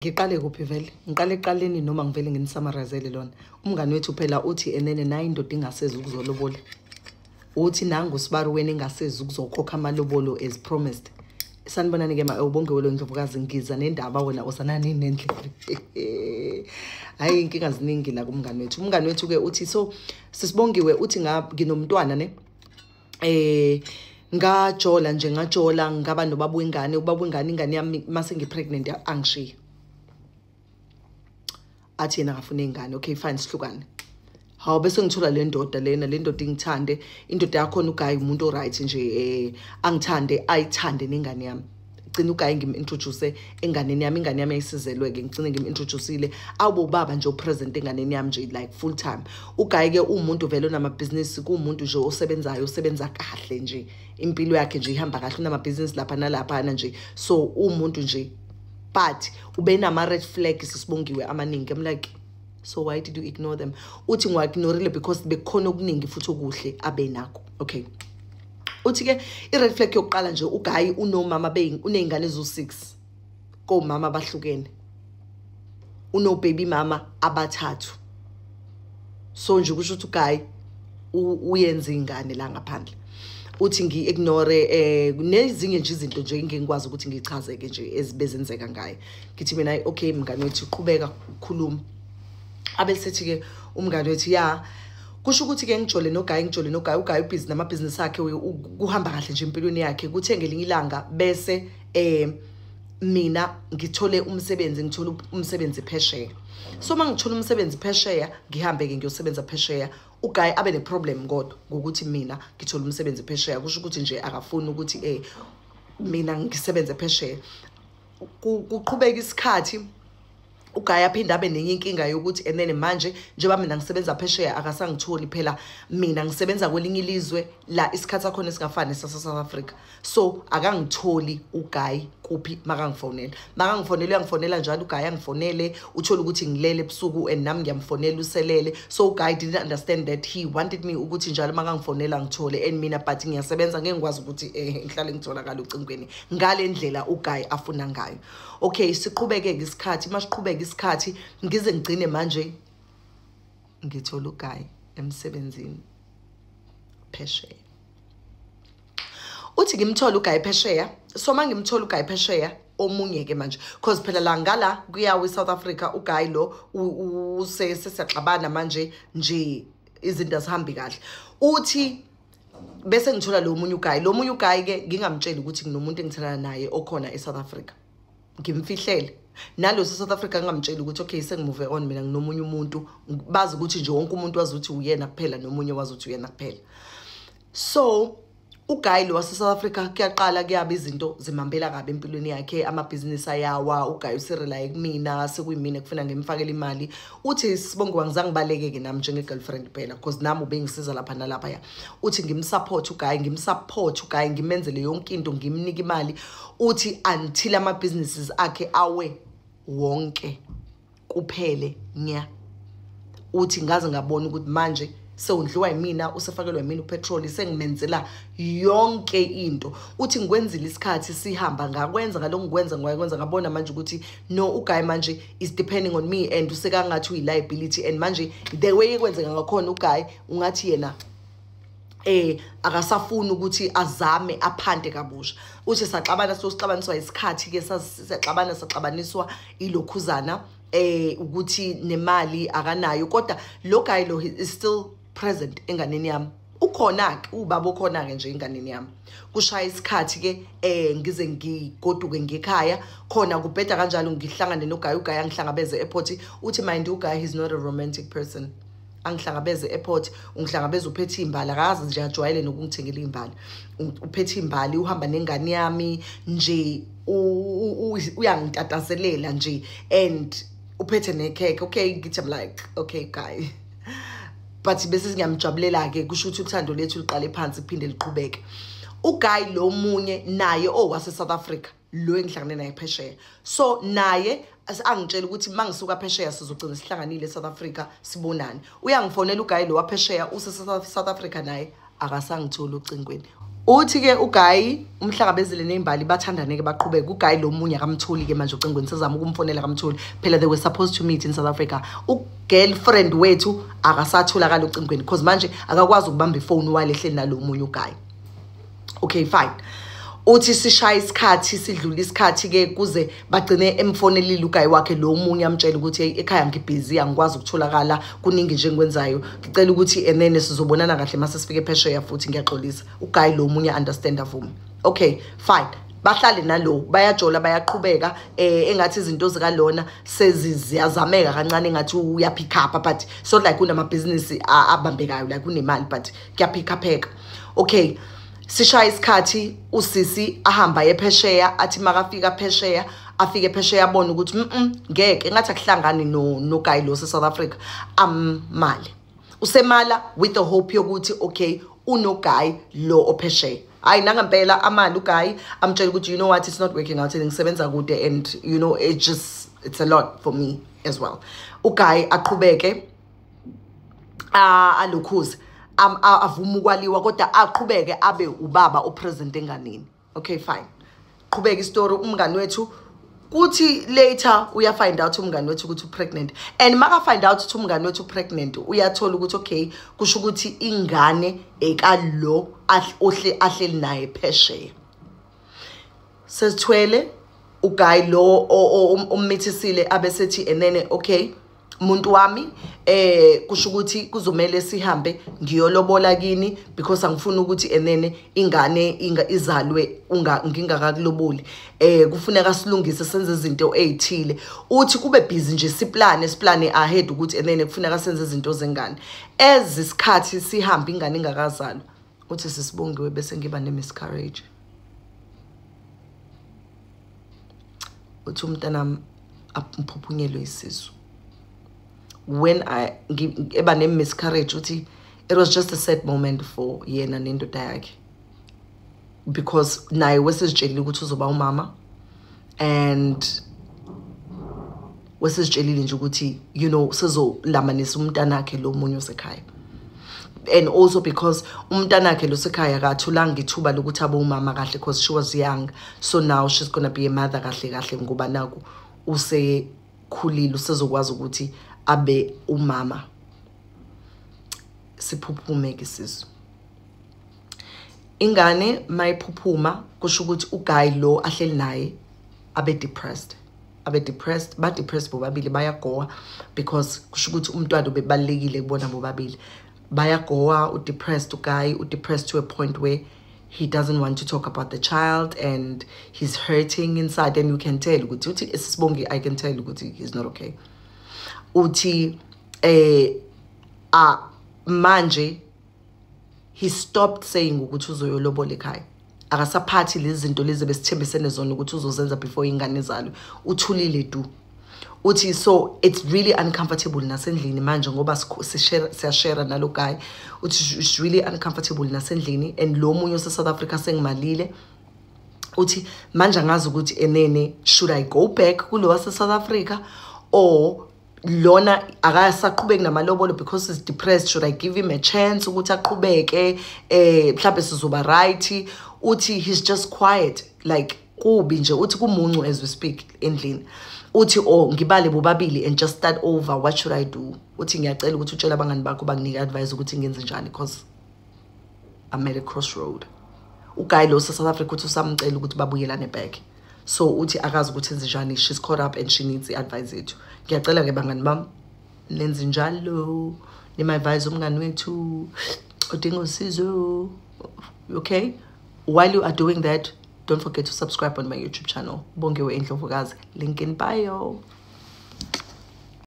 Ngiqale kuphi vele? Ngiqale eqaleni noma ngivele nginisummarize lona. Umngani wethu phela uthi enene nayi indoda ingasezi ukuzolobola. Uthi nangu sibaruweni engasezi ukuzokhokha amalobolo as promised. Sanibonani ke ubonke welo ndlovukazi ngiza nendaba wena usanani nendlela. Hayi inkinga ziningi la kumngani wethu. Umngani wethu ke uthi so sisibongiwe uthi nginomntwana ne. Ngajola nje ngajola ngaba nobaba ingane ingane yami mase ngipregnant angishiya. Athi yena ngafuna ingane. Okay fine sihlukane. Hawu bese ngithola le ndoda lena le ndoda ingithande indoda yakho uGayi umuntu oright nje angithande ayithande nengane yami. Gcina uGayi ngim-introduce enganeni yami ingane yami ayisizelwe ke ngicine ngim-introduceile awubo baba nje upresent enganeni yami nje like full time. uGayi ke umuntu vele onama business kuumuntu nje osebenzayo osebenza kahle nje impilo yakhe nje ihamba kahle unama business lapha nalapha nje so umuntu nje but ube nama red flag sisibongiwe amaningi. I'm like so why did you ignore them? Uthi ngwa-ignorile because bekukhona okuningi futhi okuhle abenakho. Okay. Uthi ke i-red flag yokuqala nje uGayi unomama uney'ngane ezo-6 komama abahlukene. Baby mama abathathu. So nje kusho ukuthi uGayi uyenza ingane la ngaphandle. Uthi ngi-ignore nezinye nje izinto nje engingikwazi ukuthi ngichazeke nje ezibezenzeka ngaye. Ngithi mina okay mngani wethu qhubeka ukukhuluma. Abesethi ke umngane wethu ya kusho ukuthi ke ngijole noGayi uGayi ubhizi namabhizinisi akhe kuhamba kahle nje empilweni yakhe kuthe ngelinye ilanga bese mina ngithole umsebenzi phesheya. So mangithola umsebenzi phesheya ngihambe ke ngiyosebenza phesheya uGayi abe ne problem kodwa ngokuthi mina ngithola umsebenzi phesheya kusho ukuthi nje akafuni ukuthi mina ngisebenze phesheya. Kuqhubeka isikhathi uGayi aphinda abe nenye inkinga yokuthi enene manje njengoba mina ngisebenza phesheya akasangitholi phela mina ngisebenza kwelinye ilizwe la isikhathi sakhona singafani South Africa. So akangitholi uGayi kuphi makangifonela uyangifonela njalo uGayi angifonele uthola ukuthi ngilele ebusuku and nami ngiyamfonela uselele. So uGayi didn't understand that he wanted me ukuthi njalo makangifonela ngithole and mina but ngiyasebenza ngeke ngikwazi ukuthi ngihlale ngitholakala ucingweni ngale ndlela uGayi afuna ngayo. Okay siqhubeke ke isikhathi masiqhubeka isikhathi ngize ngigcine manje ngithola uGayi emsebenzini phesheya. Uthi ngimthola uGayi phesheya so mangimthola uGayi phesheya omunye ke manje because phela la ngala kuyawe South Africa uGayi lo sesiyaxabana manje nje izinto azihambi kahle. Uthi bese ngithola lo munye uGayi ke ngingamtshela ukuthi nginomuntu engithandana naye okhona eSouth Africa ngimfihlele nalo South Africa ngamtshela ukuthi okay sengimove on mina nginomunye umuntu bazi ukuthi nje wonke umuntu wazi ukuthi uyena kuphela nomunye wazi ukuthi uyena kuphela. So uGayi lo wase South Africa kuyaqala kuyaba izinto zimambela kabi empilweni yakhe amabhizinisi ayawa uGayi userelaye kumina sekuyimina kufuna ngimfakele imali. Uthi sibongiwa ngizange baleke ke nami njenge girlfriend phela because nami ubengisiza lapha nalapha ya. Uthi ngimsupport uGayi ngimenzele yonke into ngimnika imali. Uthi until ama businesses akhe awe wonke kuphele nya. Uthi ngaze ngabona ukuthi manje sewundliwa yimina usefakelwa yimina upetrol sengimenzela yonke into. Uthi ngikwenzile isikhathi sihamba ngakwenza ngaloko ngikwenza ngabona manje ukuthi no uGayi manje is depending on me and usekangathi uyi-liability and manje the way ekwenzeka ngakhona uGayi ungathi yena akasafuni ukuthi azame aphante kabusha. Uthi saxabana sixabaniswa isikhathi ke saxabaniswa ilokhuzana ukuthi nemali akanayo kodwa lo Gayi lo is still present enganeni yami. Ukhona ke ubaba ukhona ke nje enganeni yami. Kushaya isikhathi ke ngize ngigoduke ngekhaya khona kubheda kanjalo ngihlangane noGayi uGayi angihlangabeze e-airport. Uthi mind uGayi he's not a romantic person. Angihlangabeze e-airport ungihlangabeze uphethe imbali akazi nje ajwayele nokungithengela imbali. Uphethe imbali uhamba nengane yami nje uyangitatazelela nje and uphethe nekheke. Okay ngithi I'm like okay Gayi but bese ngiyamjabulela ke kusho ukuthi uthando lethu liqale phansi kuphinde liqhubeke. uGayi lo munye naye owase South Africa lo engihlangane naye phesheya. So naye angitshela ukuthi mangisuka phesheya sizogcina sihlanganile eSouth Africa sibonane. Uyangifonela uGayi lo waphesheya use South Africa naye akasangithola ucingweni. uthi ke uGuy umhlangabezile nembali bathandane ke baqhubeka uGuy lo munye akamtholi ke manje ucingweni sezama ukumfonela akamtholi phela they were supposed to meet in South Africa girlfriend wethu akasatholakala ucingweni because manje akakwazi ukubamba ifone while ehleli nalo munye uGuy. Okay fine. Uthi sishaya isikhathi sidlula isikhathi ke kuze bagcine emfonelile uGuy wakhe lo munye amtshela ukuthi ekhaya ngibusy angikwazi ukutholakala kuningi nje ngikwenzayo ngicela ukuthi enene sizobonana kahle mase sifike phesheya futhi ngiyaxolisa uGuy lo munye understand avuma. Okay fine bahlale nalo bayajola bayaqhubeka engathi izinto zikalona seziyazameka kancane engathi uya pick up but so like kunama business abambekayo like unemali but kuya pick up. Okay sishaya isikhathi usisi ahamba ephesheya athi makafika phesheya afike phesheya abona ukuthi ngeke engathi akuhlangani no Guy lo South Africa amali usemala with the hope yokuthi okay uno Guy lo ophesheya hayi nangempela amali uGuy amtshela ukuthi you know what it's not working out ngisebenza kude and you know it's a lot for me as well. uGuy aqhubeke alokhuza avuma ukwaliwa kodwa aqhubeke abe ubaba opresent enganeni. Okay fine qhubeka istory umngani wethu kuthi later uya find out umngani wethu ukuthi pregnant and maka find out ukuthi umngani wethu pregnant uyathola ukuthi okay kusho ukuthi ingane ekalo ahleli naye phesheya sesithwele uGuy lo ummithisile abesethi enene okay umuntu wami kusho ukuthi kuzomela sihambe ngiyolobola kini because angifuni ukuthi enene ingane izalwe ngingakakuloboli kufuneka silungise senze izinto ezithile uthi kube busy nje siplane ahead ukuthi enene kufuneka senze izinto zengane ezisikhathi sihamba ingane ingakazalwa uthi sisibongiwe bese ngiba ne miscarriage uthi umntana aphuphunyelwe isisu. When I eba ne miscarriage uthi it was just a sad moment for yena nendoda yakhe because naye wesizitshelile ukuthi uzoba umama and wesizitshelile nje ukuthi you know sizolamanisa umntana wakhe lo munye osekhaya and also because umntana wakhe lo sekhaya akathulanga ithuba lokuthi abe umama kahle because she was young so now she's going to be a mother kahle ngoba naku usekhulile usezokwazi ukuthi abe umama. Siphuphume ke sizo ingane mayiphuphuma kusho ukuthi uGuy lo ahleli naye abe depressed bobabili bayagoa because kusho ukuthi umntwana ubebalekile kubona bobabili bayagoa udepressed uGuy udepressed to a point where he doesn't want to talk about the child and he's hurting inside and you can tell ukuthi Sisibongi I can tell ukuthi he's not okay. Uthi manje he stopped saying ukuthi uzoyolobola ekhaya akasaphathi lezi zinto lezi besithembisene zona ukuthi uzozenza before ingane izalwe uthulile du uthi so it's really uncomfortable nasendlini manje ngoba siyashare nalo Guy uthi it's really uncomfortable nasendlini and lo munye ose South Africa sengimalile uthi manje angazi ukuthi enene should I go back kulo wase South Africa or lona akasaqhubeki namalobolo because he's depressed should I give him a chance ukuthi aqhubeke mhlawumbe sizoba right uthi he's just quiet like kubi nje uthi kumuncu as we speak endlini uthi ngibale bobabili and just start over what should I do uthi ngiyacela ukuthi utshela abangani bakho banginike advice ukuthi ngenze njani because I'm at a crossroad. uGuy lo South Africa uthi usamcela ukuthi babuyelane back so uthi akazi ukuthi enze njani she's caught up and she needs the advice yethu. Ngiyacela ke bangani bami lenze njalo nima advise umngani wethu udinga usizo. Okay, while you are doing that don't forget to subscribe on my YouTube channel Bongiwe Indlovukazi, link in bio.